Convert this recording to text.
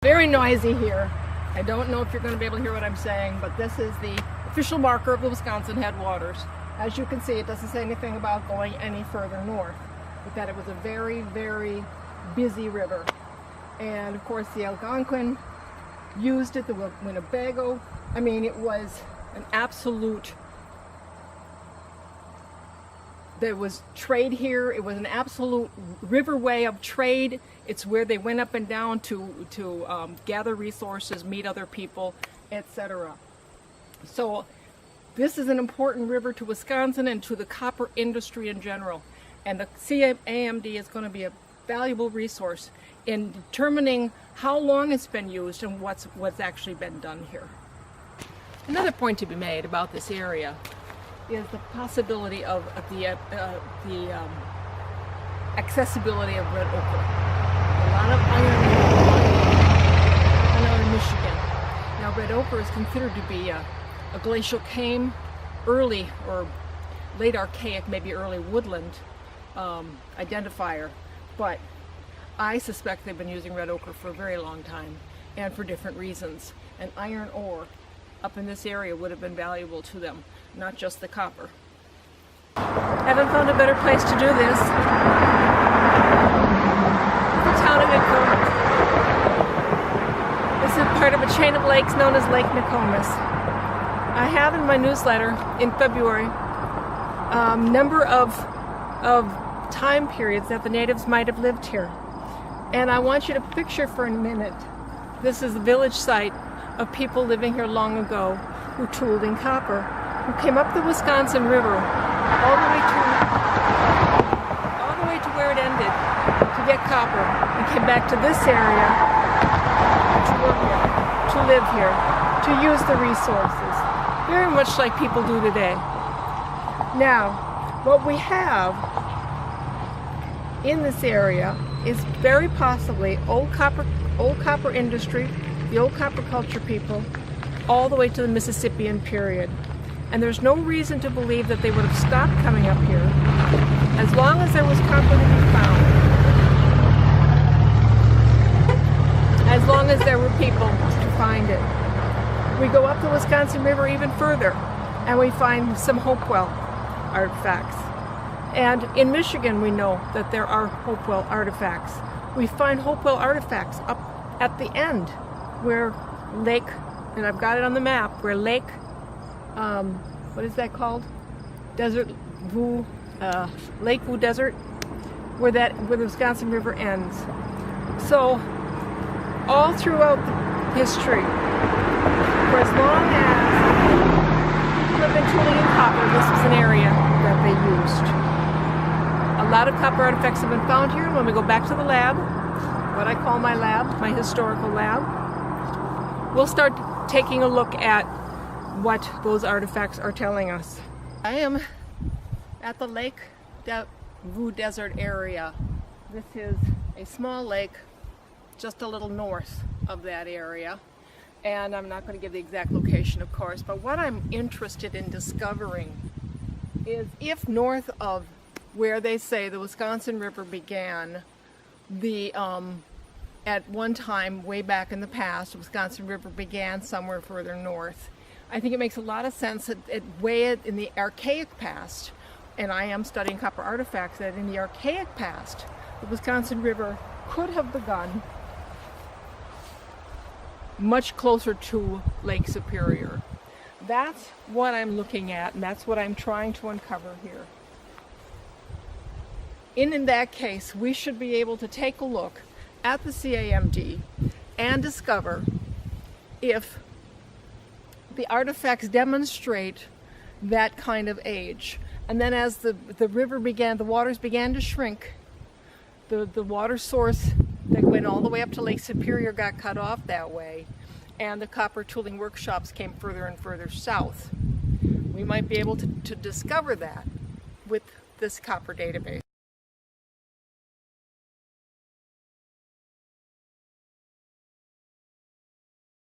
Very noisy here. I don't know if you're going to be able to hear what I'm saying, but this is the official marker of the Wisconsin headwaters. As you can see, it doesn't say anything about going any further north, but that it was a very, very busy river. And of course the Algonquin used it, the Winnebago. I mean, it was an absolute, there was trade here. It was an absolute riverway of trade. It's where they went up and down to gather resources, meet other people, etc. So this is an important river to Wisconsin and to the copper industry in general. And the CAMD is going to be a valuable resource in determining how long it's been used and what's actually been done here. Another point to be made about this area is the possibility of the accessibility of red ochre. A lot of iron out in Michigan. Now, red ochre is considered to be a glacial cane, early or late archaic, maybe early woodland identifier, but I suspect they've been using red ochre for a very long time and for different reasons. And iron ore up in this area would have been valuable to them, not just the copper. Haven't found a better place to do this. The town of Nokomis. This is part of a chain of lakes known as Lake Nokomis. I have in my newsletter in February number of time periods that the natives might have lived here. And I want you to picture for a minute, this is the village site of people living here long ago who tooled in copper, who came up the Wisconsin River all the way to where it ended to get copper and came back to this area to work here, to live here, to use the resources, very much like people do today. Now, what we have in this area is very possibly old copper industry, the old copper culture people, all the way to the Mississippian period. And there's no reason to believe that they would have stopped coming up here as long as there was copper to be found. As long as there were people to find it. We go up the Wisconsin River even further and we find some Hopewell artifacts. And in Michigan we know that there are Hopewell artifacts. We find Hopewell artifacts up at the end where Lake, and I've got it on the map, where Lake, what is that called? Lake View Desert, where the Wisconsin River ends. So all throughout history, for as long as people have been tooling in copper, this was an area that they used. A lot of copper artifacts have been found here. When we go back to the lab, what I call my lab, my historical lab, we'll start taking a look at what those artifacts are telling us. I am at the Lake View Desert area. This is a small lake just a little north of that area. And I'm not going to give the exact location, of course, but what I'm interested in discovering is if north of where they say the Wisconsin River began, at one time, way back in the past, the Wisconsin River began somewhere further north. I think it makes a lot of sense that way in the archaic past, and I am studying copper artifacts, that in the archaic past, the Wisconsin River could have begun much closer to Lake Superior. That's what I'm looking at, and that's what I'm trying to uncover here. In that case, we should be able to take a look at the CAMD and discover if the artifacts demonstrate that kind of age. And then as the river began, the waters began to shrink, the water source that went all the way up to Lake Superior got cut off that way, and the copper tooling workshops came further and further south. We might be able to discover that with this copper database.